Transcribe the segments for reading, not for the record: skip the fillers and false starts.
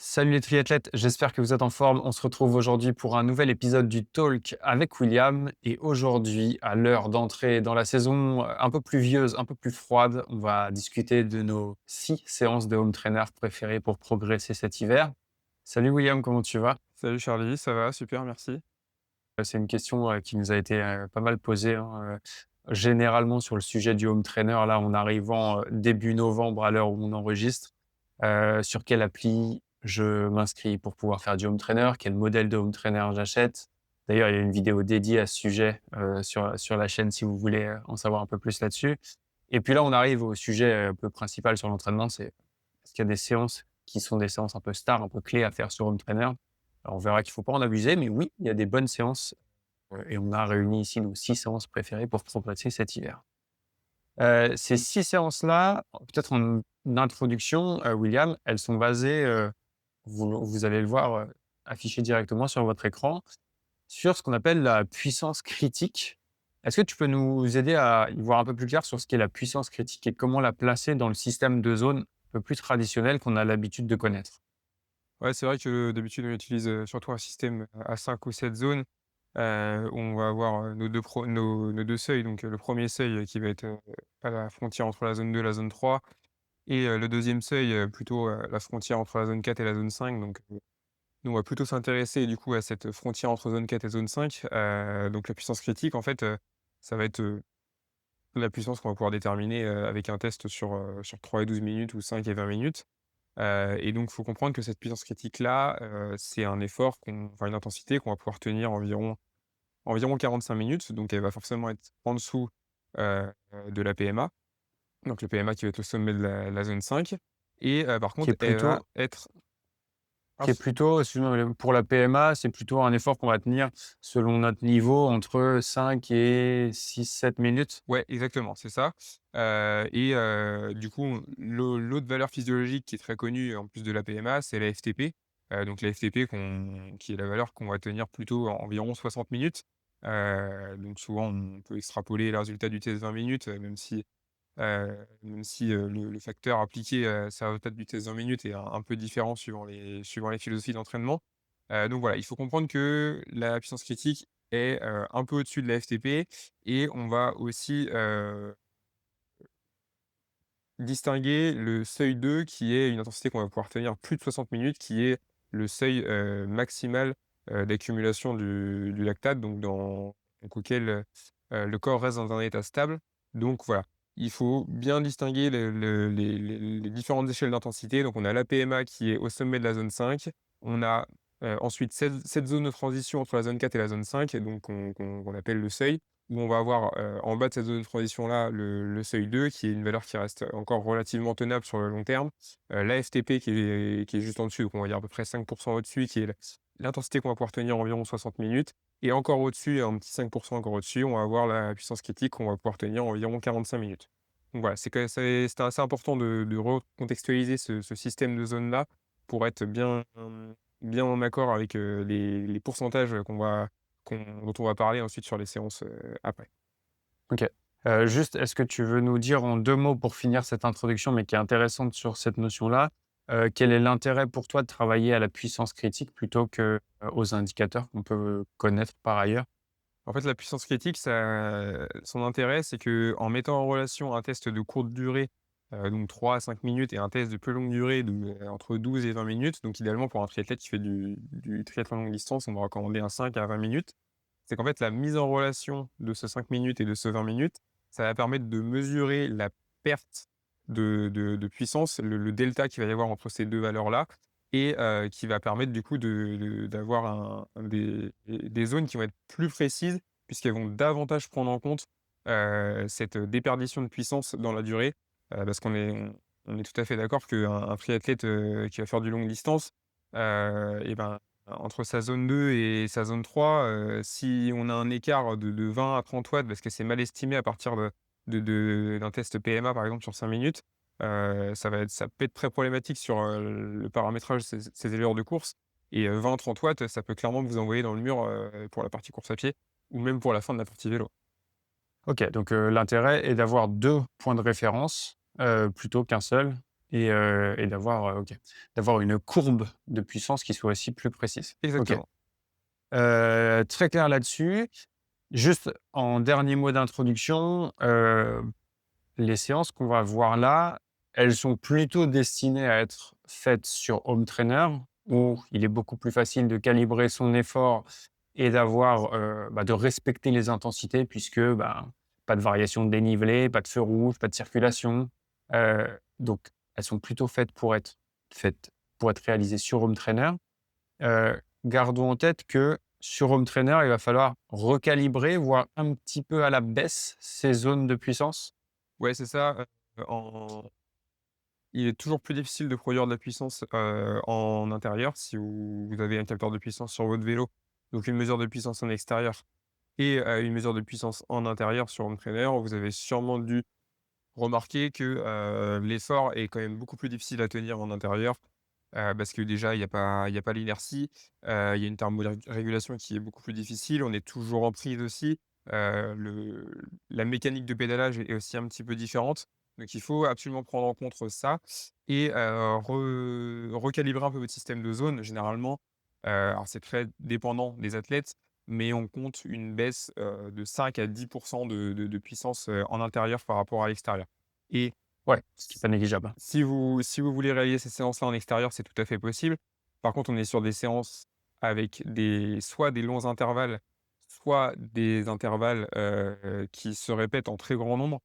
Salut les triathlètes, j'espère que vous êtes en forme. On se retrouve aujourd'hui pour un nouvel épisode du Talk avec William. Et aujourd'hui, à l'heure d'entrer dans la saison un peu pluvieuse, un peu plus froide, on va discuter de nos 6 séances de home trainer préférées pour progresser cet hiver. Salut William, comment tu vas? Salut Charlie, ça va? Super, merci. C'est une question qui nous a été pas mal posée, hein, généralement sur le sujet du home trainer, là en arrivant début novembre à l'heure où on enregistre. Sur quelle appli je m'inscris pour pouvoir faire du home trainer? Quel modèle de home trainer j'achète? D'ailleurs, il y a une vidéo dédiée à ce sujet sur la chaîne si vous voulez en savoir un peu plus là-dessus. Et puis là, on arrive au sujet un peu principal sur l'entraînement, c'est est-ce qu'il y a des séances qui sont des séances un peu stars, un peu clés à faire sur home trainer? Alors, on verra qu'il ne faut pas en abuser, mais oui, il y a des bonnes séances et on a réuni ici nos 6 séances préférées pour progresser cet hiver. Ces 6 séances-là, peut-être en introduction, William, elles sont basées, vous allez le voir, affiché directement sur votre écran, sur ce qu'on appelle la puissance critique. Est-ce que tu peux nous aider à y voir un peu plus clair sur ce qu'est la puissance critique et comment la placer dans le système de zones un peu plus traditionnel qu'on a l'habitude de connaître? Ouais, c'est vrai que d'habitude, on utilise, surtout un système à 5 ou 7 zones, où on va avoir, nos 2 seuils. Donc, le premier seuil, qui va être, à la frontière entre la zone 2 et la zone 3 et le deuxième seuil, plutôt, la frontière entre la zone 4 et la zone 5. Donc, nous, on va plutôt s'intéresser du coup à cette frontière entre zone 4 et zone 5. Donc la puissance critique, en fait, ça va être, la puissance qu'on va pouvoir déterminer, avec un test sur 3 et 12 minutes ou 5 et 20 minutes. Et donc, il faut comprendre que cette puissance critique-là, c'est un effort une intensité qu'on va pouvoir tenir environ 45 minutes. Donc elle va forcément être en dessous, de la PMA. Donc le PMA qui va être au sommet de la zone 5 et par Qui est contre, elle va plutôt être Qui est plutôt, excuse-moi, mais pour la PMA, c'est plutôt un effort qu'on va tenir selon notre niveau entre 5 et 6-7 minutes? ouais, exactement, c'est ça. Du coup, l'autre valeur physiologique qui est très connue en plus de la PMA, c'est la FTP. Donc la FTP qui est la valeur qu'on va tenir plutôt environ 60 minutes. Donc souvent, on peut extrapoler les résultats du test 20 minutes, même si le facteur appliqué, sur le résultat du test 20 minutes est un peu différent suivant les philosophies d'entraînement. Donc voilà, il faut comprendre que la puissance critique est, un peu au-dessus de la FTP et on va aussi, distinguer le seuil 2 qui est une intensité qu'on va pouvoir tenir plus de 60 minutes, qui est le seuil, maximal, d'accumulation du lactate, donc auquel, le corps reste dans un état stable. Donc voilà, il faut bien distinguer les différentes échelles d'intensité. Donc on a la PMA qui est au sommet de la zone 5. On a, ensuite cette zone de transition entre la zone 4 et la zone 5, et donc qu'on appelle le seuil, où on va avoir, en bas de cette zone de transition-là, le seuil 2 qui est une valeur qui reste encore relativement tenable sur le long terme. La FTP qui est juste en dessus, donc on va dire à peu près 5 au-dessus, qui est l'intensité qu'on va pouvoir tenir environ 60 minutes, et encore au-dessus, un petit 5 encore au-dessus, on va avoir la puissance critique qu'on va pouvoir tenir environ 45 minutes. Donc voilà, c'était assez important de recontextualiser ce système de zones-là pour être bien en accord avec, les pourcentages dont on va parler ensuite sur les séances, après. OK. Juste, est-ce que tu veux nous dire en 2 mots pour finir cette introduction, mais qui est intéressante sur cette notion-là, quel est l'intérêt pour toi de travailler à la puissance critique plutôt que, aux indicateurs qu'on peut connaître par ailleurs? En fait, la puissance critique, son intérêt, c'est que en mettant en relation un test de courte durée, donc 3 à 5 minutes, et un test de plus longue durée entre 12 et 20 minutes, donc idéalement pour un triathlète qui fait du triathlon longue distance, on va recommander un 5 à 20 minutes. C'est qu'en fait, la mise en relation de ce 5 minutes et de ce 20 minutes, ça va permettre de mesurer la perte de puissance, le delta qu'il va y avoir entre ces 2 valeurs-là, et qui va permettre du coup d'avoir des zones qui vont être plus précises, puisqu'elles vont davantage prendre en compte, cette déperdition de puissance dans la durée. Parce qu'on est tout à fait d'accord qu'un triathlète, qui va faire du longue distance, et ben, entre sa zone 2 et sa zone 3, si on a un écart de 20 à 30 watts parce que c'est mal estimé à partir d'un test PMA par exemple sur 5 minutes, ça peut être très problématique sur, le paramétrage de ces allures de course, et 20-30 watts, ça peut clairement vous envoyer dans le mur, pour la partie course à pied ou même pour la fin de la partie vélo. OK, donc l'intérêt est d'avoir 2 points de référence, plutôt qu'un seul. et d'avoir, OK, d'avoir une courbe de puissance qui soit aussi plus précise. OK, Exactement. très clair là-dessus. Juste en dernier mot d'introduction, les séances qu'on va voir là, elles sont plutôt destinées à être faites sur home trainer, où il est beaucoup plus facile de calibrer son effort et d'avoir, de respecter les intensités puisque, pas de variation de dénivelé, pas de feu rouge, pas de circulation. Donc elles sont plutôt faites pour être réalisées sur home trainer. Gardons en tête que sur home trainer, il va falloir recalibrer, voire un petit peu à la baisse ces zones de puissance. Ouais, c'est ça, en il est toujours plus difficile de produire de la puissance, en intérieur si vous avez un capteur de puissance sur votre vélo, donc une mesure de puissance en extérieur et une mesure de puissance en intérieur sur home trainer. Vous avez sûrement dû remarquer que, l'effort est quand même beaucoup plus difficile à tenir en intérieur, parce que déjà il y a pas l'inertie, il y a une thermorégulation qui est beaucoup plus difficile. On est toujours en prise aussi, le la mécanique de pédalage est aussi un petit peu différente. Donc il faut absolument prendre en compte ça et recalibrer un peu votre système de zone. Généralement, alors c'est très dépendant des athlètes, mais on compte une baisse, de 5 à 10 de puissance, en intérieur par rapport à l'extérieur et Ouais, ce qui est pas négligeable, hein. si vous voulez réaliser ces séances-là en extérieur, c'est tout à fait possible. Par contre, on est sur des séances avec soit des longs intervalles, soit des intervalles, qui se répètent en très grand nombre.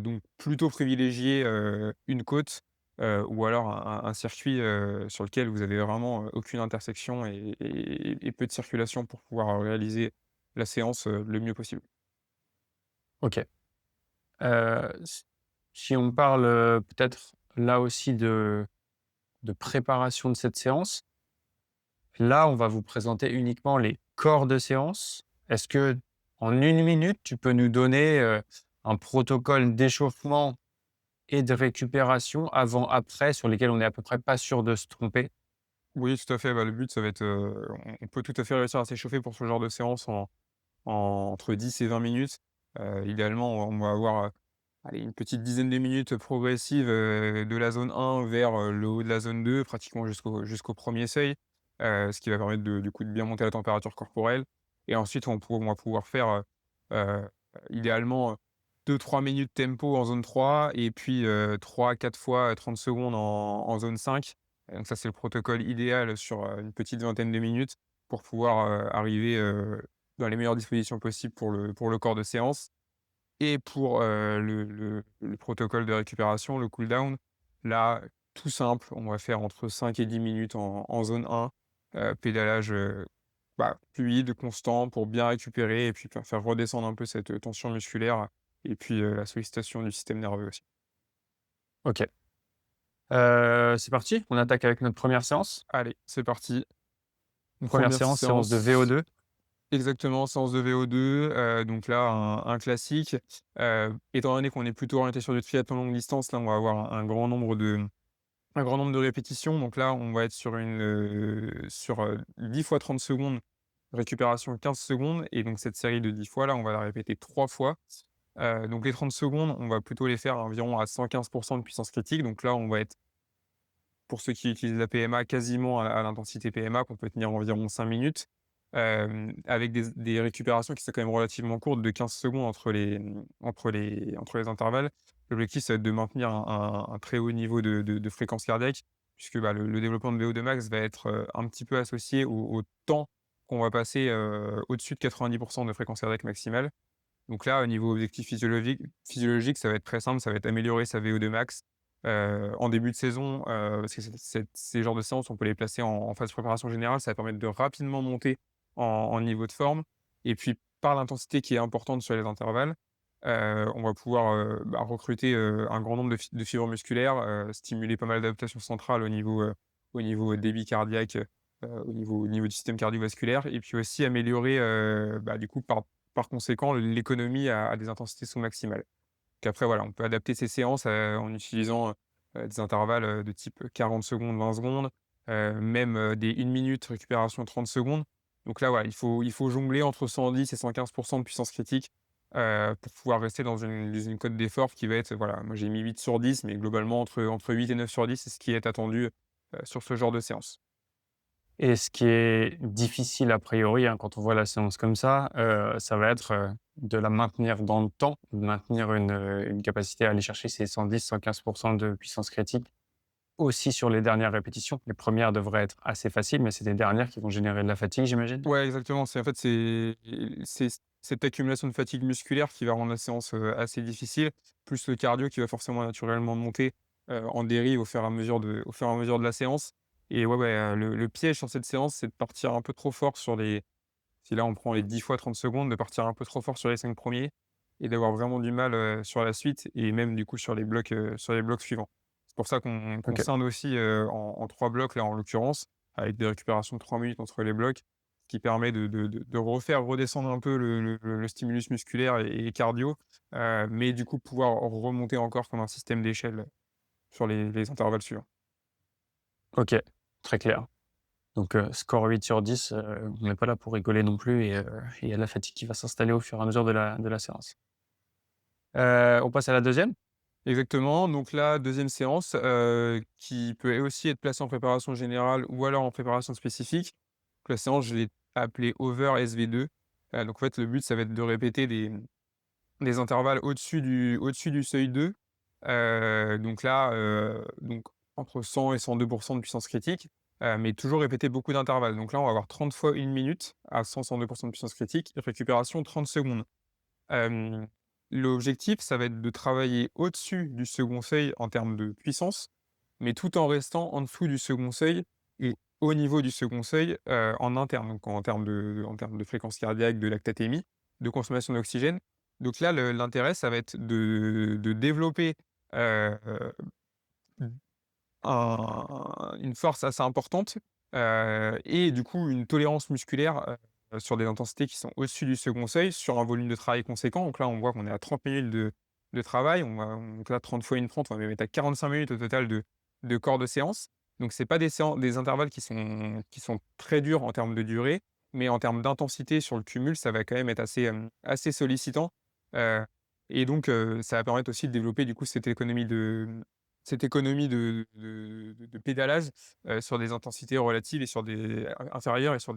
Donc plutôt privilégier, une côte, ou alors un circuit, sur lequel vous avez vraiment, aucune intersection et peu de circulation pour pouvoir, réaliser la séance, le mieux possible. OK. Si on parle, peut-être là aussi de préparation de cette séance, là, on va vous présenter uniquement les corps de séance. Est-ce que en 1 minute, tu peux nous donner, un protocole d'échauffement et de récupération avant-après sur lesquels on est à peu près pas sûr de se tromper? Oui, tout à fait, le but, ça va être, on peut tout à fait réussir à s'échauffer pour ce genre de séance entre 10 et 20 minutes. Idéalement, on va avoir, allez, une petite dizaine de minutes progressives, de la zone 1 vers, le haut de la zone 2, pratiquement jusqu'au 1er seuil, ce qui va permettre du coup, de bien monter la température corporelle et ensuite on va pouvoir faire, heu, idéalement, 2-3 minutes tempo en zone 3 et puis, 3-4 fois 30 secondes en zone 5. Donc ça, c'est le protocole idéal sur, une petite vingtaine de minutes pour pouvoir, arriver, dans les meilleures dispositions possibles pour le corps de séance. Et pour, le protocole de récupération, le cool down, là, tout simple, on va faire entre 5 et 10 minutes en zone 1, pédalage, fluide, constant pour bien récupérer et puis faire redescendre un peu cette, tension musculaire et puis, la sollicitation du système nerveux aussi. OK. C'est parti? On attaque avec notre première séance? Allez, c'est parti. Première Première séance, séance de séance. VO2. Exactement, séance de VO2, donc là, un classique. Étant donné qu'on est plutôt orienté sur du triathlon longue distance, là, on va avoir un grand nombre de répétitions. Donc là, on va être sur 10 fois 30 secondes, récupération 15 secondes et donc cette série de 10 fois là, on va la répéter 3 fois. Donc les 30 secondes, on va plutôt les faire environ à 115 de puissance critique. Donc là, on va être, pour ceux qui utilisent la PMA, quasiment à l'intensité PMA qu'on peut tenir environ 5 minutes, avec des récupérations qui sont quand même relativement courtes de 15 secondes entre les intervalles. L'objectif, ça va être de maintenir un très haut niveau de fréquence cardiaque puisque, le développement de VO2 max va être, un petit peu associé au temps qu'on va passer, au-dessus de 90 de fréquence cardiaque maximale. Donc là, au niveau objectif physiologique, ça va être très simple, ça va être améliorer sa VO2 max, en début de saison, parce que ces genres de séances, on peut les placer en phase préparation générale. Ça va permettre de rapidement monter en niveau de forme et puis par l'intensité qui est importante sur les intervalles, on va pouvoir, recruter, un grand nombre de fibres musculaires, stimuler pas mal d'adaptations centrales au niveau débit cardiaque, au niveau du système cardiovasculaire et puis aussi améliorer, du coup par conséquent, l'économie à des intensités sous-maximales. Qu'après voilà, on peut adapter ces séances, en utilisant, des intervalles, de type 40 secondes, 20 secondes, même, des 1 minute, récupération 30 secondes. Donc là, voilà, il faut jongler entre 110 et 115 de puissance critique, pour pouvoir rester dans une cote d'effort qui va être, voilà, moi j'ai mis 8/10, mais globalement entre 8 et 9/10, c'est ce qui est attendu, sur ce genre de séance. Et ce qui est difficile a priori, hein, quand on voit la séance comme ça va être, de la maintenir dans le temps, de maintenir une capacité à aller chercher ces 110-115 de puissance critique aussi sur les dernières répétitions. Les premières devraient être assez faciles, mais c'est les dernières qui vont générer de la fatigue, j'imagine? Ouais, exactement, c'est cette accumulation de fatigue musculaire qui va rendre la séance, assez difficile, plus le cardio qui va forcément naturellement monter, en dérive au fur et à mesure de la séance et ouais, le piège sur cette séance, c'est de partir un peu trop fort sur les si là on prend les 10 fois 30 secondes, de partir un peu trop fort sur les 5 premiers et d'avoir vraiment du mal, sur la suite et même du coup sur les blocs suivants. C'est pour ça qu'on OK. scinde aussi, en 3 blocs là en l'occurrence, avec des récupérations de 3 minutes entre les blocs, ce qui permet de refaire redescendre un peu le stimulus musculaire et cardio, mais du coup pouvoir remonter encore comme un système d'échelle sur les intervalles suivants. OK, très clair. Donc, score 8/10, on n'est pas là pour rigoler non plus et il y a la fatigue qui va s'installer au fur et à mesure de la séance. On passe à la deuxième. Exactement, donc la deuxième séance, qui peut aussi être placée en préparation générale ou alors en préparation spécifique. Donc la séance, je l'ai appelée over SV2. Donc en fait, le but, ça va être de répéter des intervalles au-dessus du seuil 2. Donc là, donc entre 100 et 102 de puissance critique, mais toujours répéter beaucoup d'intervalles. Donc là, on va avoir 30 fois 1 minute à 100-102 de puissance critique, récupération 30 secondes. Hem, L'objectif, ça va être de travailler au-dessus du second seuil en termes de puissance, mais tout en restant en dessous du second seuil et au niveau du second seuil, en interne, donc en termes de fréquence cardiaque, de lactatémie, de consommation d'oxygène. Donc là, l'intérêt, ça va être de développer, heu, une force assez importante, et du coup une tolérance musculaire, sur des intensités qui sont au-dessus du second seuil, sur un volume de travail conséquent. Donc là, on voit qu'on est à 30 minutes de travail. Donc là, 30 fois 1 30, on va même être à 45 minutes au total de corps de séance. Donc c'est pas des intervalles qui sont très durs en termes de durée, mais en termes d'intensité sur le cumul, ça va quand même être assez sollicitant, heu et donc ça va permettre aussi de développer du coup cette économie de pédalage, sur des intensités relatives et sur des inférieures et sur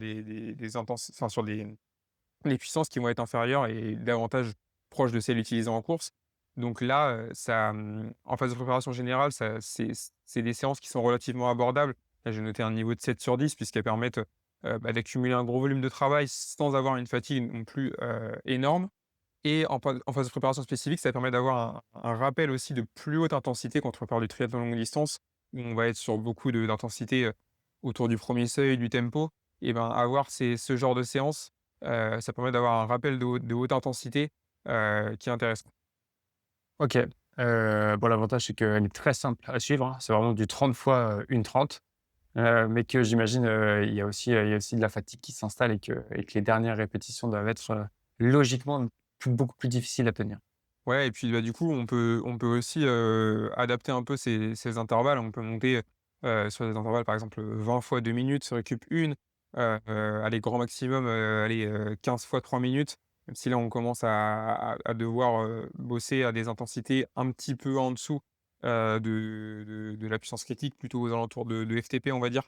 sur des puissances qui vont être inférieures et davantage proches de celles utilisées en course. Donc là, en phase de préparation générale, ça c'est des séances qui sont relativement abordables. Là, j'ai noté un niveau de 7/10 puisqu'elles permettent, d'accumuler un gros volume de travail sans avoir une fatigue non plus, énorme. Et en phase de préparation spécifique, ça permet d'avoir un rappel aussi de plus haute intensité quand on parle du triathlon longue distance, où on va être sur beaucoup d'intensité, autour du premier seuil, du tempo. Et ben, avoir ce genre de séance, ça permet d'avoir un rappel de haute intensité, qui est intéressant. OK. Bon, l'avantage, c'est qu'elle est très simple à suivre, hein. C'est vraiment du 30 fois, 1/30, mais que j'imagine, il y a aussi de la fatigue qui s'installe et que les dernières répétitions doivent être, logiquement beaucoup plus difficiles à tenir. Ouais et puis, bah, du coup, on peut aussi, adapter un peu ces intervalles. On peut monter, sur des intervalles, par exemple, 20 fois 2 minutes, récup 1, allez, grand maximum, allez, 15 fois 3 minutes. Même si là, on commence à devoir, bosser à des intensités un petit peu en dessous, de la puissance critique, plutôt aux alentours de FTP, on va dire.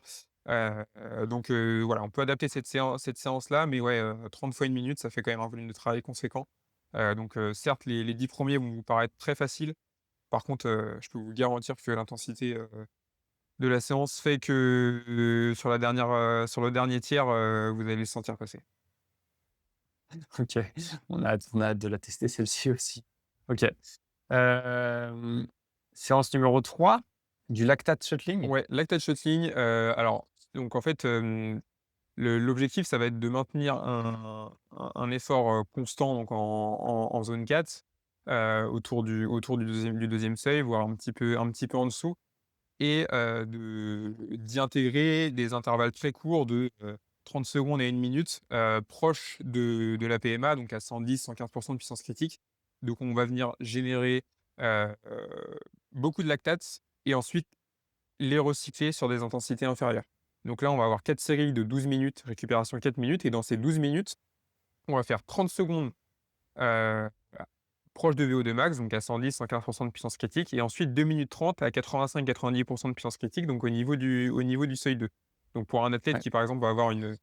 Donc voilà, on peut adapter cette séance-là, mais ouais, 30 fois 1 minute, ça fait quand même un volume de travail conséquent. Donc certes, les 10 premiers vont vous paraître très faciles. Par contre, je peux vous garantir que l'intensité, de la séance fait que, sur le dernier tiers, vous allez le sentir passer. OK. On a hâte de la tester celle-ci aussi. OK. Hem, Séance numéro 3, du lactate shuttling? Ouais, lactate shuttling, alors donc en fait, l'objectif, ça va être de maintenir un effort, constant donc en zone 4, autour du deuxième seuil, voire un petit peu en dessous. Et d'y intégrer des intervalles très courts de, 30 secondes à 1 minute, proches de la PMA, donc à 110-115 de puissance critique. Donc on va venir générer, beaucoup de lactates et ensuite les recycler sur des intensités inférieures. Donc là, on va avoir 4 séries de 12 minutes, récupération 4 minutes et dans ces 12 minutes, on va faire 30 secondes heu, proche de VO2 max, donc à 110-115 de puissance critique et ensuite 2 minutes 30 à 85-90 de puissance critique, donc au niveau du seuil 2. Donc pour un athlète Ouais, qui, par exemple, va avoir une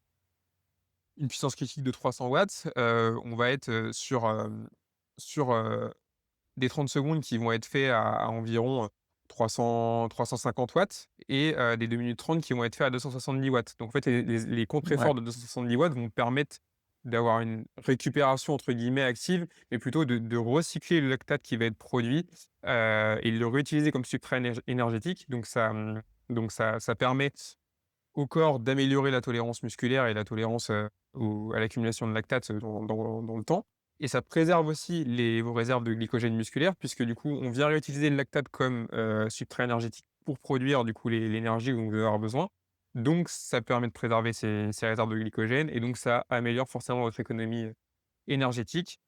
puissance critique de 300 watts, on va être, sur des 30 secondes qui vont être faits à environ, 350 watts et des 2 minutes 30 qui vont être faits à 270 watts. Donc en fait, les ouais, contre-efforts de 270 watts vont permettre d'avoir une «récupération» entre guillemets active, mais plutôt de recycler le lactate qui va être produit, et de le réutiliser comme substrat énergétique. Donc ça permet au corps d'améliorer la tolérance musculaire et la tolérance, à l'accumulation de lactate, dans le temps et ça préserve aussi vos réserves de glycogène musculaire puisque du coup, on vient réutiliser le lactate comme, substrat énergétique pour produire du coup l'énergie dont vous allez avoir besoin. Donc ça permet de préserver ces réserves de glycogène et donc ça améliore forcément votre économie, énergétique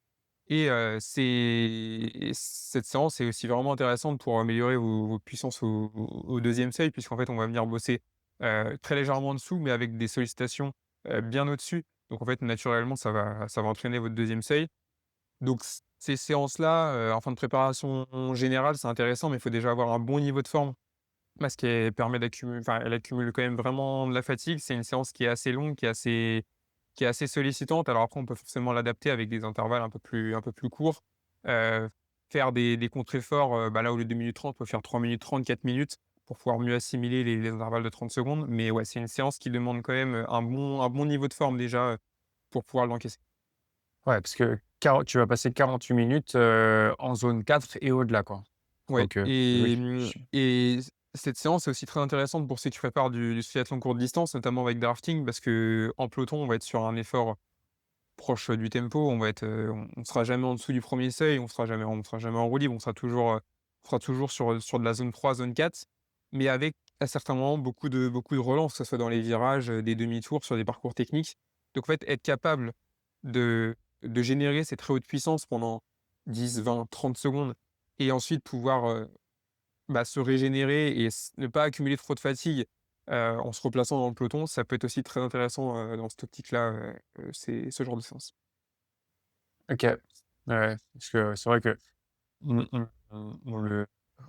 et cette séance est aussi vraiment intéressante pour améliorer vos puissances au 2e seuil, puisqu'en fait, on va venir bosser, très légèrement en dessous, mais avec des sollicitations, bien au-dessus. Donc en fait, naturellement, ça va entraîner votre 2e seuil. Donc ces séances-là, en fin de préparation générale, c'est intéressant, mais il faut déjà avoir un bon niveau de forme parce qu'elle permet d'accumuler enfin, elle accumule quand même vraiment de la fatigue. C'est une séance qui est assez longue, qui est assez sollicitante. Alors après, on peut forcément l'adapter avec des intervalles un peu plus courts. Heu, faire des contre-efforts, là, au lieu de 2 minutes 30, on peut faire 3 minutes 30, 4 minutes pour pouvoir mieux assimiler les intervalles de 30 secondes. Mais ouais, c'est une séance qui demande quand même, un bon niveau de forme déjà, pour pouvoir l'encaisser. ouais, parce que tu vas passer 48 minutes, en zone 4 et au-delà, quoi. Ouais Donc et oui, cette séance est aussi très intéressante pour ceux qui préparent du triathlon courte distance, notamment avec drafting, parce qu'en peloton, on va être sur un effort proche, du tempo. On va être, on sera jamais en dessous du premier seuil, on sera jamais en roue libre, on sera toujours sur de la zone 3, zone 4, mais avec, à certains moments, beaucoup de relance, que ce soit dans les virages, des demi-tours, sur des parcours techniques. Donc en fait, être capable de générer cette très haute puissance pendant 10, 20, 30 secondes et ensuite pouvoir, se régénérer et ne pas accumuler trop de fatigue, en se replaçant dans le peloton, ça peut être aussi très intéressant, dans cette optique-là, c'est ce genre de séance. OK. Ouais, parce que c'est vrai que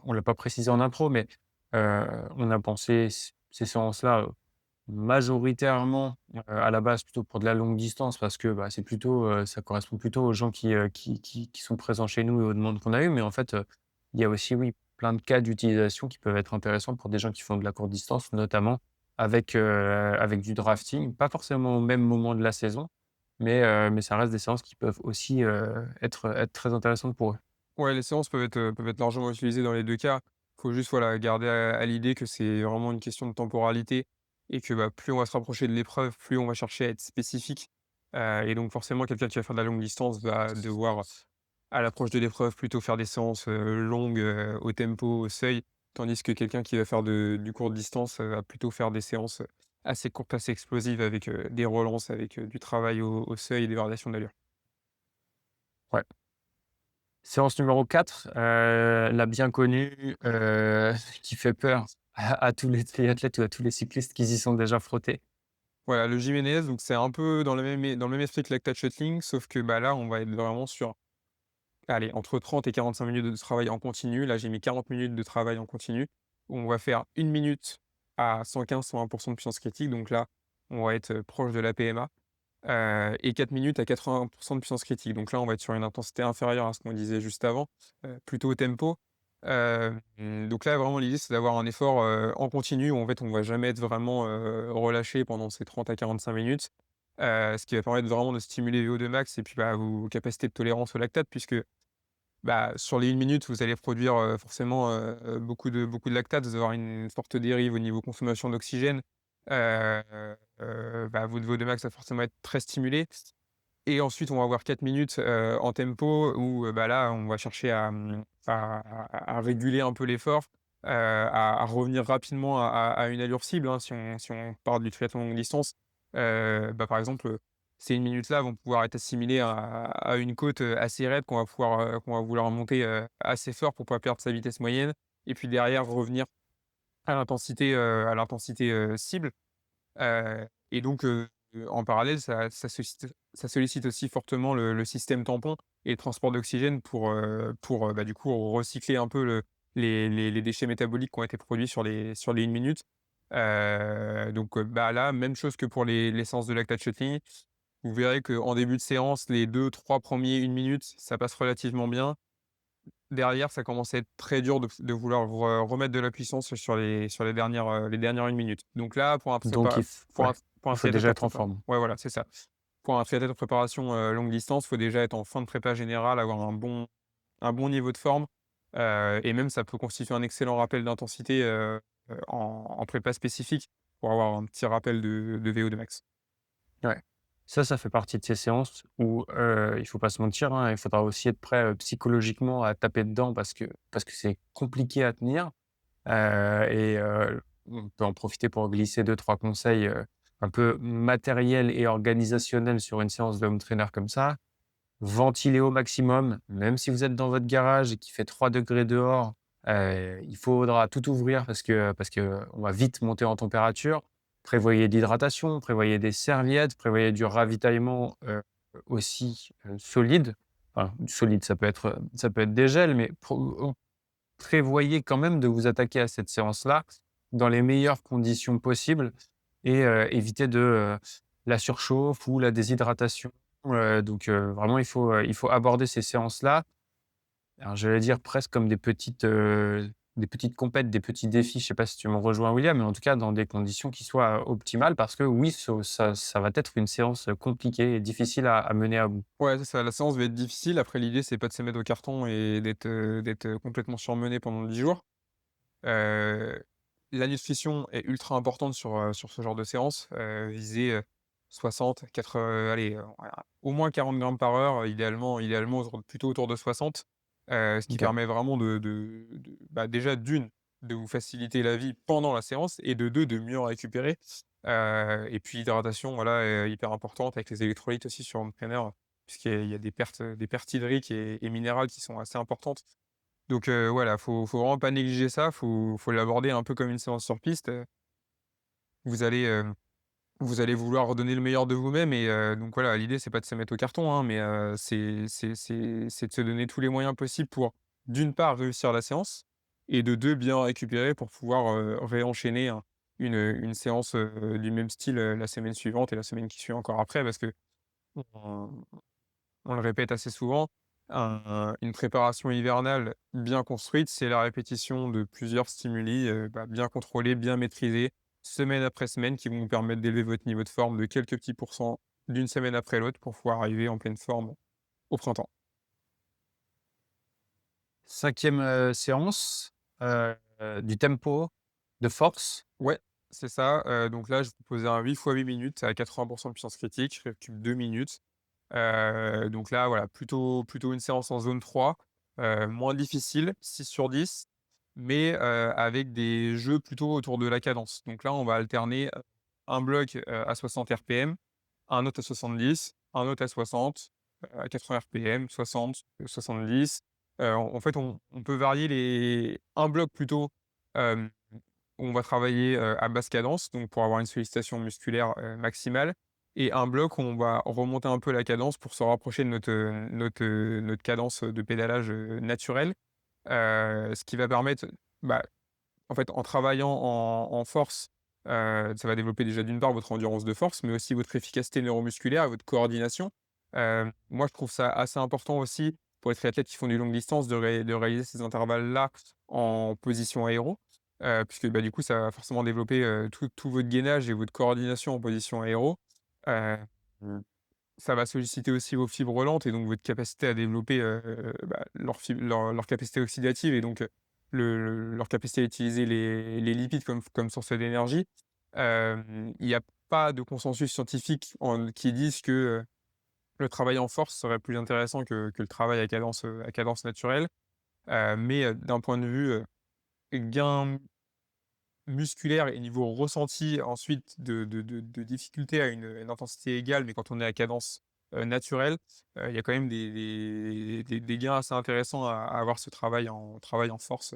on l'a pas précisé en intro, mais on a pensé ces séances-là, majoritairement, à la base plutôt pour de la longue distance parce que, bah, c'est plutôt, ça correspond plutôt aux gens qui sont présents chez nous et aux demandes qu'on a eues. Mais en fait, il y a aussi, oui, plein de cas d'utilisation qui peuvent être intéressants pour des gens qui font de la courte distance, notamment avec du drafting. Pas forcément au même moment de la saison, mais ça reste des séances qui peuvent aussi, être très intéressantes pour eux. Ouais, les séances peuvent être largement utilisées dans les 2 cas. Faut juste, voilà, garder à l'idée que c'est vraiment une question de temporalité et que, plus on va se rapprocher de l'épreuve, plus on va chercher à être spécifique. Et donc forcément, quelqu'un qui va faire de la longue distance va devoir, à l'approche de l'épreuve, plutôt faire des séances, longues, au tempo, au seuil, tandis que quelqu'un qui va faire du courte distance, va plutôt faire des séances, assez courtes, assez explosives avec, des relances, avec, du travail au seuil et des variations d'allure. Ouais. Séance numéro 4, la bien connue, qui fait peur à tous les triathlètes ou à tous les cyclistes qui s'y sont déjà frottés. Voilà, le Jiménez, donc c'est un peu dans le même esprit que Lactate Shuttling, sauf que, là, on va être vraiment sur, allez, entre 30 et 45 minutes de travail en continu. Là, j'ai mis 40 minutes de travail en continu, où on va faire 1 minute à 115-120 de puissance critique, donc là, on va être, proche de la PMA, et 4 minutes à 80 de puissance critique. Donc là, on va être sur une intensité inférieure à ce qu'on disait juste avant, plutôt au tempo. Donc là, vraiment, l'idée, c'est d'avoir un effort, en continu où en fait, on va jamais être vraiment, relâché pendant ces 30 à 45 minutes, ce qui va permettre vraiment de stimuler VO2 max et puis, vos capacités de tolérance au lactate puisque, sur les 1 minute, vous allez produire, forcément, beaucoup de lactate. Vous allez avoir une forte dérive au niveau consommation d'oxygène. Heu Votre VO2 max va forcément être très stimulé et ensuite, on va avoir 4 minutes, en tempo où, là, on va chercher à réguler un peu l'effort, à revenir rapidement à une allure cible, hein. Si on part du triathlon longue distance, par exemple, ces 1 minute-là vont pouvoir être assimilées à une côte, assez raide qu'on va vouloir monter, assez fort pour pas perdre sa vitesse moyenne et puis derrière revenir à l'intensité cible. Et donc, en parallèle, ça sollicite aussi fortement le système tampon et le transport d'oxygène pour, bah, du coup, recycler un peu les déchets métaboliques qui ont été produits sur les 1 minute. Donc, bah, là, même chose que pour les séances de lactate shuttle. Vous verrez qu'en début de séance, les 2-3 premiers 1 minute, ça passe relativement bien. Derrière, ça commence à être très dur de vouloir remettre de la puissance sur les dernières 1 minute. Donc là, Donc pour un ouais, pour il un faut triathlète déjà de être en prépa forme. ouais, voilà, c'est ça. Pour un triathlète de préparation, longue distance, il faut déjà être en fin de prépa générale, avoir un bon niveau de forme, et même ça peut constituer un excellent rappel d'intensité, en prépa spécifique pour avoir un petit rappel de VO2 max. Ouais. Ça fait partie de ces séances où, il faut pas se mentir, hein, il faudra aussi être prêt, psychologiquement à taper dedans parce que c'est compliqué à tenir, on peut en profiter pour glisser deux trois conseils, un peu matériels et organisationnels sur une séance de home trainer comme ça. Ventilez au maximum, même si vous êtes dans votre garage et qu'il fait 3 degrés dehors, il faudra tout ouvrir parce que on va vite monter en température. Prévoyez de l'hydratation, prévoyez des serviettes, prévoyez du ravitaillement, aussi, solide. Enfin, solide, ça peut être des gels, mais prévoyez quand même de vous attaquer à cette séance-là dans les meilleures conditions possibles et éviter la surchauffe ou la déshydratation. Vraiment il faut aborder ces séances-là, alors j'allais dire presque comme des petites compètes, des petits défis. Je sais pas si tu me rejoins William, mais en tout cas dans des conditions qui soient optimales parce que oui, ça va être une séance, compliquée et difficile à mener à bout. Ouais, c'est ça, la séance va être difficile. Après, l'idée, c'est pas de se mettre au carton et d'être complètement surmené pendant 10 jours. Heu, la nutrition est ultra importante sur ce genre de séance. Viser, 60, allez, voilà, au moins 40 grammes par heure, idéalement plutôt autour de 60, ce qui OK. permet vraiment bah, déjà de vous faciliter la vie pendant la séance et de 2 de mieux récupérer. Et puis l'hydratation, voilà, hyper importante avec les électrolytes aussi sur home trainer, puisqu'il y a des pertes hydriques et minérales qui sont assez importantes. Donc, voilà, faut vraiment pas négliger ça, faut l'aborder un peu comme une séance sur piste. Vous allez, vous allez vouloir redonner le meilleur de vous-même et donc voilà, l'idée c'est pas de se mettre au carton, hein, mais c'est de se donner tous les moyens possibles pour, d'une part, réussir la séance et de 2 bien récupérer pour pouvoir, réenchaîner une séance, du même style, la semaine suivante et la semaine qui suit encore après. Parce que on on le répète assez souvent, une préparation hivernale bien construite, c'est la répétition de plusieurs stimuli, bah, bien contrôlés, bien maîtrisés, semaine après semaine, qui vont vous permettre d'élever votre niveau de forme de quelques petits pourcents d'une semaine après l'autre pour pouvoir arriver en pleine forme au printemps. 5e, séance, du tempo, de force. Ouais, c'est ça, donc là, je vous proposais un 8 fois 8 minutes à 80 de puissance critique, je récupère 2 minutes. Donc là, voilà, plutôt une séance en zone 3, moins difficile, 6/10, mais avec des jeux plutôt autour de la cadence. Donc là, on va alterner, un bloc, à 60 RPM, un autre à 70, un autre à 60, à 80 RPM, 60, 70. En fait, on peut varier un bloc plutôt, hem, où on va travailler, à basse cadence, donc pour avoir une sollicitation musculaire, maximale, et un bloc où on va remonter un peu la cadence pour se rapprocher de notre cadence de pédalage, naturelle. Ce qui va permettre, bah, en fait, en travaillant en force, ça va développer déjà d'une part votre endurance de force, mais aussi votre efficacité neuromusculaire et votre coordination. Moi, je trouve ça assez important aussi pour les triathlètes qui font du longue distance de réaliser ces intervalles-là en position aéro, puisque, bah, du coup, ça va forcément développer, tout votre gainage et votre coordination en position aéro. Heu, Ça va solliciter aussi vos fibres lentes et donc votre capacité à développer, bah, leur capacité oxydative et donc, leur capacité à utiliser les lipides comme source d'énergie. Il y a pas de consensus scientifique qui disent que, le travail en force serait plus intéressant que le travail à cadence naturelle. Mais, d'un point de vue, gain musculaire et niveau ressenti ensuite de difficulté à une intensité égale, mais quand on est à cadence, naturelle, il y a quand même des gains assez intéressants à avoir ce travail en force,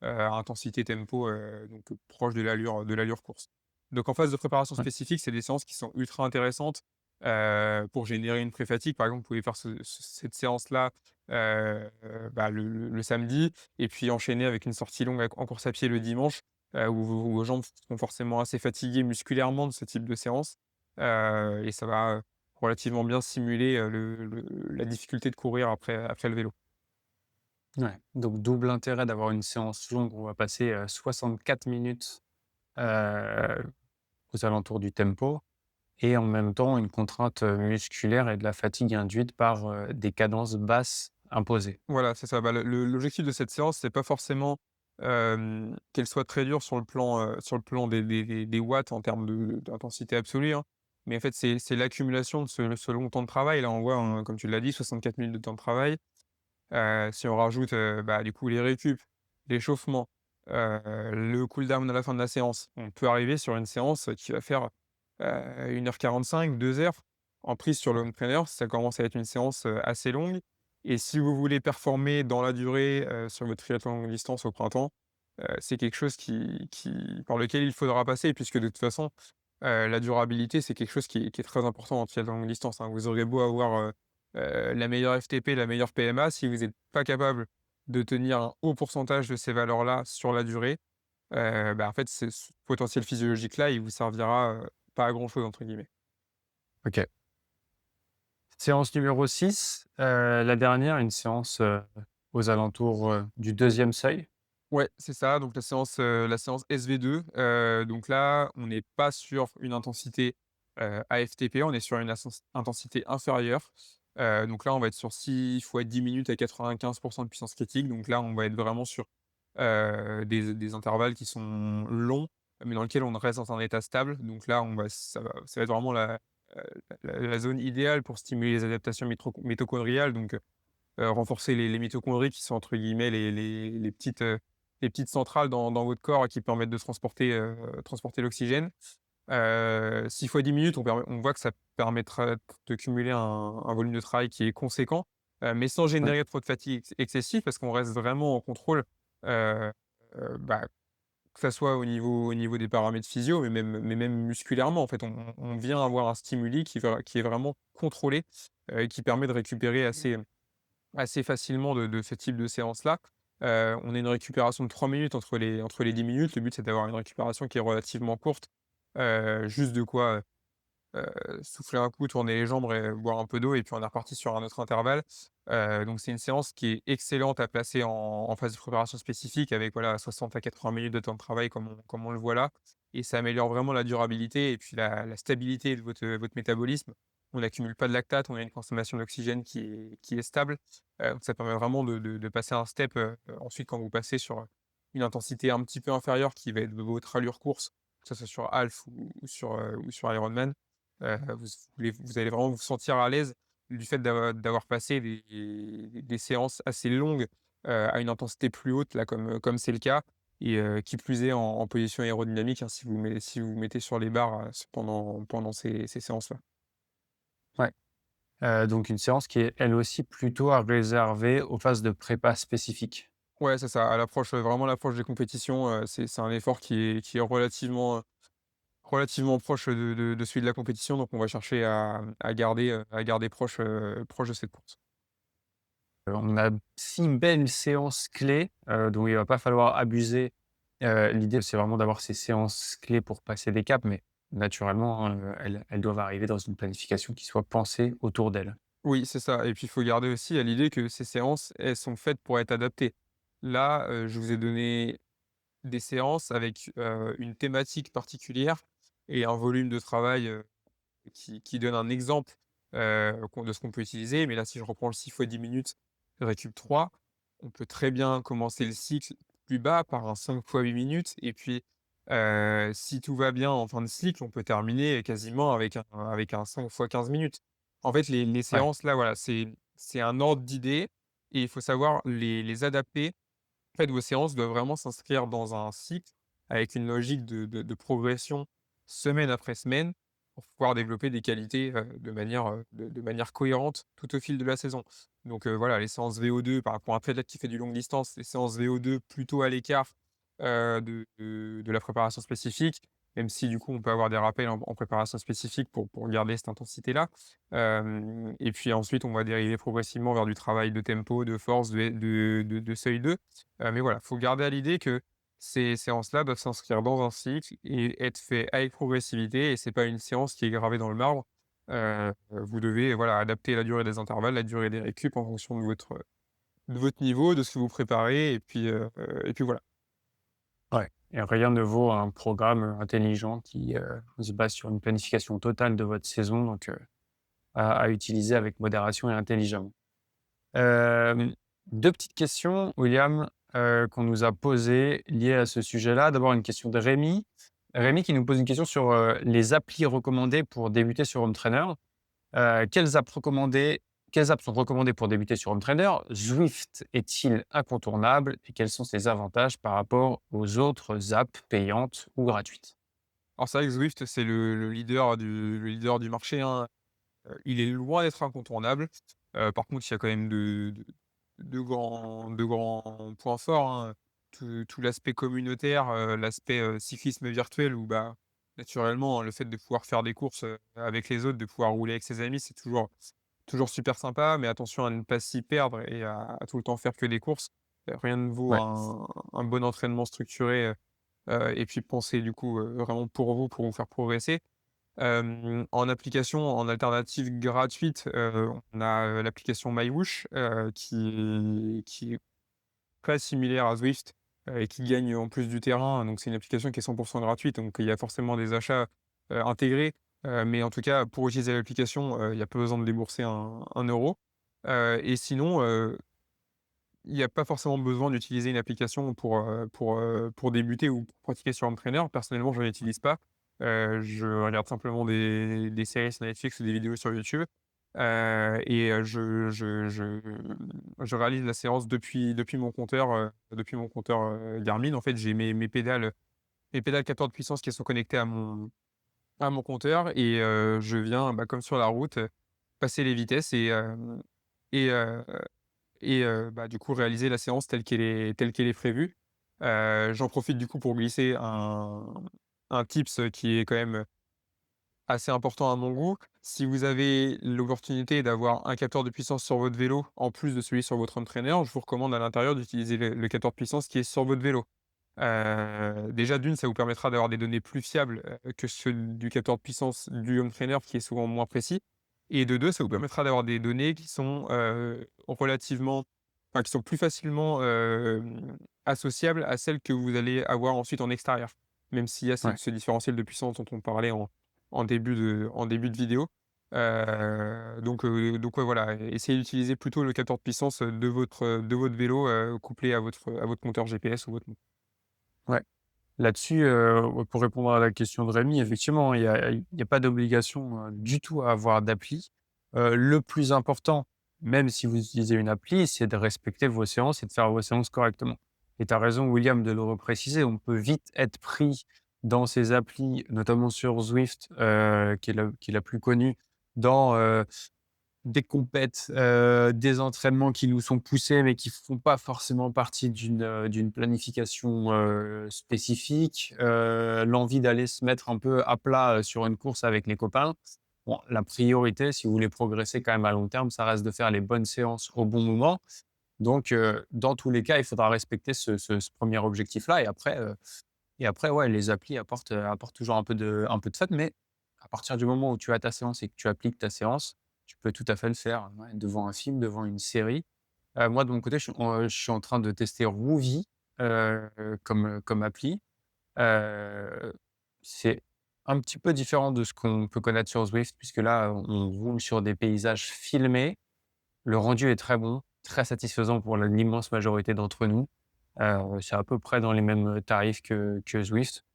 à intensité tempo, donc proche de l'allure course. Donc en phase de préparation Ouais. spécifique, c'est des séances qui sont ultra intéressantes, pour générer une pré-fatigue. Par exemple, vous pouvez faire cette séance-là, bah, le samedi et puis enchaîner avec une sortie longue en course à pied le dimanche, où vos jambes seront forcément assez fatiguées musculairement de ce type de séance, et ça va, relativement bien simuler, la difficulté de courir après le vélo. Ouais, donc double intérêt d'avoir une séance longue où on va passer, 64 minutes, heu, aux alentours du tempo et en même temps une contrainte, musculaire et de la fatigue induite par, des cadences basses imposées. Voilà, c'est ça. Bah, l'objectif de cette séance, c'est pas forcément, qu'elle soit très dure sur le plan des watts en termes d'intensité absolue, hein. Mais en fait, c'est l'accumulation de ce long temps de travail. Là, on voit, hein, comme tu l'as dit, 64 minutes de temps de travail. Si on rajoute, bah, du coup, les récup, l'échauffement, le cool-down à la fin de la séance, on peut arriver sur une séance qui va faire, 1 h 45, 2 heures en prise sur le home trainer. Ça commence à être une séance, assez longue et si vous voulez performer dans la durée, sur votre triathlon longue distance au printemps, c'est quelque chose par lequel il faudra passer puisque de toute façon, la durabilité, c'est quelque chose qui est très important en triathlon longue distance, hein. Vous aurez beau avoir, la meilleure FTP, la meilleure PMA, si vous êtes pas capable de tenir un haut pourcentage de ces valeurs-là sur la durée, bah, en fait, ce potentiel physiologique-là, il vous servira, pas à grand chose entre guillemets. OK. Séance numéro 6, la dernière, une séance, aux alentours, du deuxième seuil. Ouais, c'est ça, donc la séance SV2, donc là, on n'est pas sur une intensité, AFTP, on est sur une intensité inférieure. Donc là, on va être sur 6 fois 10 minutes à 95 de puissance critique. Donc là, on va être vraiment sur, des intervalles qui sont longs, mais dans lesquels on reste dans un état stable. Donc là, ça va être vraiment heu, la zone idéale pour stimuler les adaptations mitochondriales, donc renforcer les mitochondries qui sont entre guillemets les petites centrales dans votre corps et qui permettent de transporter l'oxygène. 6 fois 10 minutes, on voit que ça permettra de cumuler un volume de travail qui est conséquent, mais sans Ouais, générer trop de fatigue excessive parce qu'on reste vraiment en contrôle, heu bah, que ça soit au niveau des paramètres physio, mais même musculairement en fait. On vient avoir un stimuli qui est vraiment contrôlé, et qui permet de récupérer assez facilement de ce type de séance-là. On a une récupération de 3 minutes entre les 10 minutes. Le but, c'est d'avoir une récupération qui est relativement courte, juste de quoi, souffler un coup, tourner les jambes et boire un peu d'eau et puis on est reparti sur un autre intervalle. Donc c'est une séance qui est excellente à placer en phase de préparation spécifique avec, voilà, 60 à 80 minutes de temps de travail comme on le voit là et ça améliore vraiment la durabilité et puis la stabilité de votre métabolisme. On n'accumule pas de lactate, on a une consommation d'oxygène qui est stable. Donc ça permet vraiment de passer un step, ensuite quand vous passez sur, une intensité un petit peu inférieure qui va être de votre allure course, que ça soit sur half ou sur Ironman. Vous allez vraiment vous sentir à l'aise du fait d'avoir passé des séances assez longues, à une intensité plus haute là comme c'est le cas et qui plus est en position aérodynamique, hein, si vous vous mettez sur les barres, pendant ces séances-là. ouais. Donc une séance qui est elle aussi plutôt à réserver aux phases de prépa spécifiques. Ouais, c'est ça, à l'approche, vraiment l'approche des compétitions, c'est un effort qui est relativement proche, de celui de la compétition, donc on va chercher à garder proche de cette course. On a 6 belles séances clés, dont il va pas falloir abuser. L'idée, c'est vraiment d'avoir ces séances clés pour passer des caps, mais naturellement, hein, elles doivent arriver dans une planification qui soit pensée autour d'elles. Oui, c'est ça et puis il faut garder aussi à l'idée que ces séances, elles sont faites pour être adaptées. Là, je vous ai donné des séances avec, une thématique particulière et un volume de travail, qui donne un exemple, de ce qu'on peut utiliser. Mais là, si je reprends le 6 fois 10 minutes, récup 3, on peut très bien commencer le cycle plus bas par un 5 fois 8 minutes et puis, si tout va bien en fin de cycle, on peut terminer quasiment avec un 5 fois 15 minutes. En fait, les Ouais, séances là, voilà, c'est un ordre d'idées et il faut savoir les adapter. En fait, vos séances doivent vraiment s'inscrire dans un cycle avec une logique de progression semaine après semaine pour pouvoir développer des qualités, de manière cohérente tout au fil de la saison. Donc, voilà, les séances VO2 pour un athlète qui fait du longue distance, les séances VO2 plutôt à l'écart, de la préparation spécifique même si du coup on peut avoir des rappels en préparation spécifique pour garder cette intensité-là. Et puis ensuite on va dériver progressivement vers du travail de tempo, de force, de seuil 2. Mais voilà, faut garder à l'idée que ces séances-là doivent s'inscrire dans un cycle et être fait avec progressivité et c'est pas une séance qui est gravée dans le marbre. Vous devez, voilà, adapter la durée des intervalles, la durée des récup en fonction de votre niveau, de ce que vous préparez et puis voilà. Ouais, et rien ne vaut un programme, intelligent qui, se base sur une planification totale de votre saison, donc à utiliser avec modération et intelligemment. Hem, 2 petites questions, William, qu'on nous a posées liées à ce sujet-là. D'abord une question de Rémi. Rémi qui nous pose une question sur, les applis recommandées pour débuter sur Home Trainer. Quelles apps sont recommandées pour débuter sur Home Trainer? Zwift est-il incontournable et quels sont ses avantages par rapport aux autres apps payantes ou gratuites? Alors c'est vrai que Zwift, c'est le leader du marché, hein. Il est loin d'être incontournable. Par contre, il y a quand même de grands points forts, hein. Tout l'aspect communautaire, l'aspect, cyclisme virtuel où, bah, naturellement, le fait de pouvoir faire des courses, avec les autres, de pouvoir rouler avec ses amis, c'est toujours super sympa. Mais attention à ne pas s'y perdre et à tout le temps faire que des courses. Rien ne vaut Ouais, un bon entraînement structuré, et puis penser du coup, vraiment pour vous faire progresser. En application, en alternative gratuite, on a, l'application MyWhoosh, qui est très similaire à Zwift, et qui gagne en plus du terrain. Donc c'est une application qui est 100 gratuite, donc il y a forcément des achats, intégrés. Mais en tout cas, pour utiliser l'application, il y a pas besoin de débourser un euro. Et sinon, il n'y a pas forcément besoin d'utiliser une application pour débuter ou pour pratiquer sur Home Trainer. Personnellement, je ne l'utilise pas. Je regarde simplement des séries sur Netflix ou des vidéos sur YouTube, et je réalise la séance depuis mon compteur, Garmin. En fait, j'ai mes pédales capteurs de puissance qui sont connectées à mon compteur et je viens, bah, comme sur la route, passer les vitesses et bah, du coup, réaliser la séance telle qu'elle est prévue. J'en profite du coup pour glisser un tips, qui est quand même, assez important à mon goût. Si vous avez l'opportunité d'avoir un capteur de puissance sur votre vélo, en plus de celui sur votre home trainer, je vous recommande à l'intérieur d'utiliser le capteur de puissance qui est sur votre vélo. Déjà d'une, ça vous permettra d'avoir des données plus fiables, que ceux du capteur de puissance du home trainer qui est souvent moins précis et de 2, ça vous permettra d'avoir des données qui sont, relativement enfin qui sont plus facilement, associables à celles que vous allez avoir ensuite en extérieur. Même s'il y a ouais. ce différentiel de puissance dont on parlait en début de vidéo. Donc ouais, voilà, essayez d'utiliser plutôt le capteur de puissance, de votre vélo, couplé à votre compteur GPS ou votre montre. Ouais. Là-dessus, ouais, pour répondre à la question de Rémi, effectivement, il y a pas d'obligation, du tout à avoir d'appli. Le plus important, même si vous utilisez une appli, c'est de respecter vos séances et de faire vos séances correctement. Et tu as raison, William, de le repréciser, on peut vite être pris dans ces applis, notamment sur Zwift, qui est la plus connue, dans, des compètes, des entraînements qui nous sont poussés, mais qui font pas forcément partie d'une planification, spécifique, l'envie d'aller se mettre un peu à plat, sur une course avec les copains. Bon, la priorité, si vous voulez progresser quand même à long terme, ça reste de faire les bonnes séances au bon moment. Donc, dans tous les cas, il faudra respecter ce 1er objectif-là et après, ouais, les applis apportent toujours un peu de fun, mais à partir du moment où tu as ta séance et que tu appliques ta séance, tu peux tout à fait le faire, ouais, devant un film, devant une série. Moi, de mon côté, je suis en train de tester Rouvy, comme appli. Heu, c'est un petit peu différent de ce qu'on peut connaître sur Zwift, puisque là, on roule sur des paysages filmés. Le rendu est très bon, très satisfaisant pour l'immense majorité d'entre nous. C'est à peu près dans les mêmes tarifs que Zwift.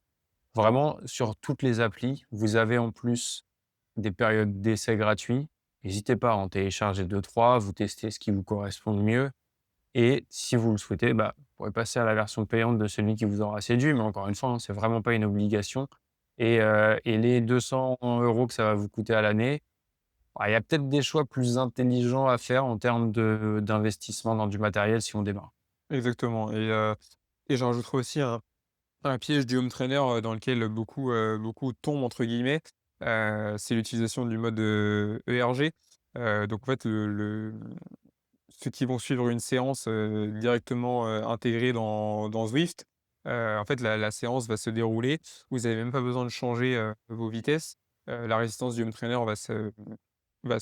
Vraiment, sur toutes les applis, vous avez en plus des périodes d'essai gratuits. N'hésitez pas à en télécharger deux trois, vous testez ce qui vous correspond le mieux et si vous le souhaitez, bah, vous pourrez passer à la version payante de celui qui vous aura séduit, mais encore une fois, hein, c'est vraiment pas une obligation et les 200 € que ça va vous coûter à l'année, bah, il y a peut-être des choix plus intelligents à faire en termes d'investissement dans du matériel si on démarre. Exactement et j'en rajouterai aussi un Un piège du home trainer, dans lequel beaucoup «tombent» entre guillemets, c'est l'utilisation du mode, ERG. Donc en fait, ceux qui vont suivre une séance, directement, intégrée dans Zwift, en fait, la séance va se dérouler. Vous avez même pas besoin de changer, vos vitesses. La résistance du home trainer va se, va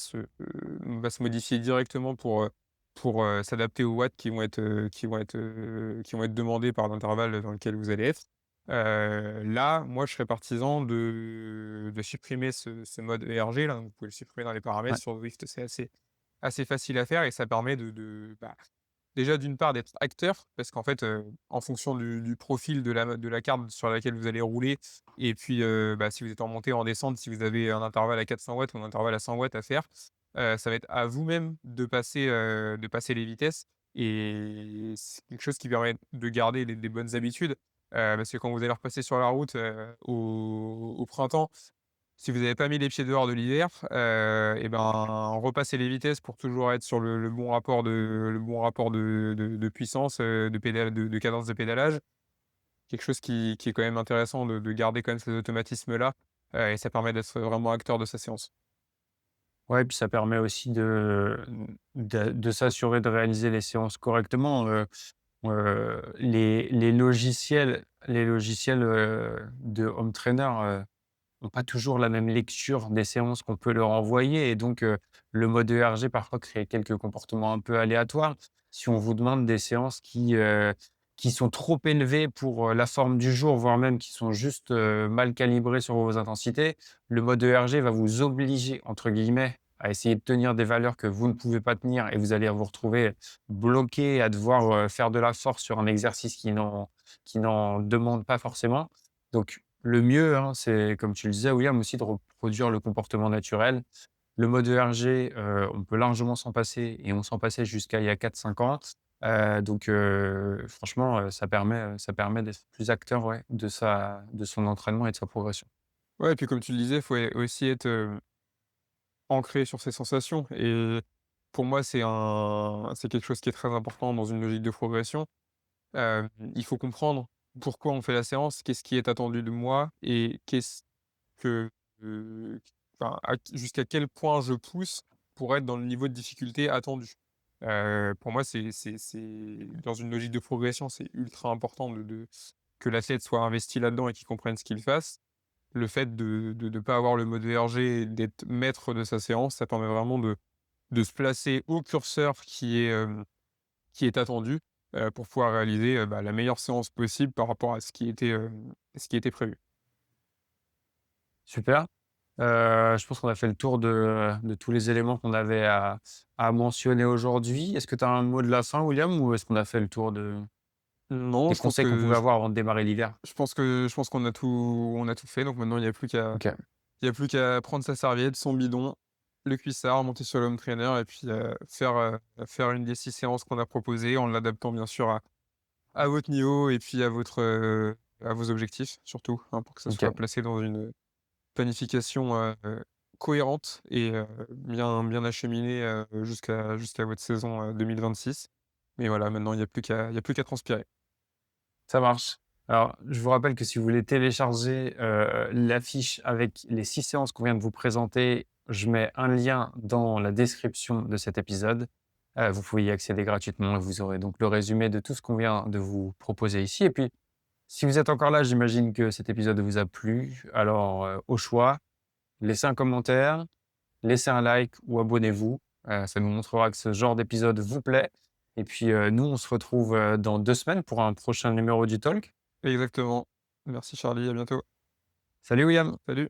se modifier directement pour s'adapter aux watts qui vont être demandés par l'intervalle dans lequel vous allez être. Là, moi, je serais partisan de supprimer ce mode ERG là, donc vous pouvez le supprimer dans les paramètres Ouais. sur Zwift, c'est assez facile à faire et ça permet bah, déjà d'une part d'être acteur parce qu'en fait, en fonction du profil de la carte sur laquelle vous allez rouler et puis, bah, si vous êtes en montée, en descente, si vous avez un intervalle à 400 watts ou un intervalle à 100 watts à faire, ça va être à vous-même de passer les vitesses et c'est quelque chose qui permet de garder des bonnes habitudes, parce que quand vous allez repasser sur la route, au printemps, si vous n'avez pas mis les pieds dehors de l'hiver, et ben, repasser les vitesses pour toujours être sur le bon rapport de puissance, de cadence de pédalage. Quelque chose qui est quand même intéressant de garder quand même ces automatismes-là, et ça permet d'être vraiment acteur de sa séance. Ouais, puis ça permet aussi de s'assurer de réaliser les séances correctement. Les logiciels, de home trainer, ont pas toujours la même lecture des séances qu'on peut leur envoyer et donc le mode ERG parfois crée quelques comportements un peu aléatoires. Si on vous demande des séances qui sont trop élevées pour, la forme du jour, voire même qui sont juste, mal calibrées sur vos intensités, le mode ERG va vous «obliger» entre guillemets à essayer de tenir des valeurs que vous ne pouvez pas tenir et vous allez vous retrouver bloqué à devoir, faire de la force sur un exercice qui n'en demande pas forcément. Donc le mieux, hein, c'est comme tu le disais William aussi de reproduire le comportement naturel. Le mode ERG, on peut largement s'en passer et on s'en passait jusqu'à il y a 4-5 ans. Donc franchement, ça permet d'être plus acteur, ouais, de son entraînement et de sa progression. Ouais et puis comme tu le disais, il faut aussi être, ancré sur ses sensations et pour moi, c'est quelque chose qui est très important dans une logique de progression. Il faut comprendre pourquoi on fait la séance, qu'est-ce qui est attendu de moi et qu'est-ce que, enfin, jusqu'à quel point je pousse pour être dans le niveau de difficulté attendu. Pour moi, c'est dans une logique de progression, c'est ultra important de que l'athlète soit investi là-dedans et qu'il comprenne ce qu'il fasse. Le fait de pas avoir le mode VRG et d'être maître de sa séance, ça permet vraiment de se placer au curseur qui est attendu, pour pouvoir réaliser, bah, la meilleure séance possible par rapport à ce qui était prévu. Super. Je pense qu'on a fait le tour de tous les éléments qu'on avait à mentionner aujourd'hui. Est-ce que tu as un mot de la fin, William, ou est-ce qu'on a fait le tour Non, des conseils qu'on pouvait avoir avant de démarrer l'hiver? je pense qu'on a tout fait, donc maintenant OK. il y a plus qu'à prendre sa serviette, son bidon, le cuissard, monter sur le home trainer et puis, faire une des 6 séances qu'on a proposées en l'adaptant bien sûr à votre niveau et puis à vos objectifs surtout, hein, pour que ça soit OK. placé dans une planification, cohérente et bien acheminée, jusqu'à votre saison, 2026. Mais voilà, maintenant il y a plus qu'à transpirer. Ça marche. Alors, je vous rappelle que si vous voulez télécharger, l'affiche avec les 6 séances qu'on vient de vous présenter, je mets un lien dans la description de cet épisode. Vous pouvez y accéder gratuitement et vous aurez donc le résumé de tout ce qu'on vient de vous proposer ici et puis, si vous êtes encore là, j'imagine que cet épisode vous a plu. Alors, au choix, laissez un commentaire, laissez un like ou abonnez-vous. Ça nous montrera que ce genre d'épisode vous plaît et puis, nous, on se retrouve, dans 2 semaines pour un prochain numéro du Talk. Exactement. Merci Charlie, à bientôt. Salut William. Salut.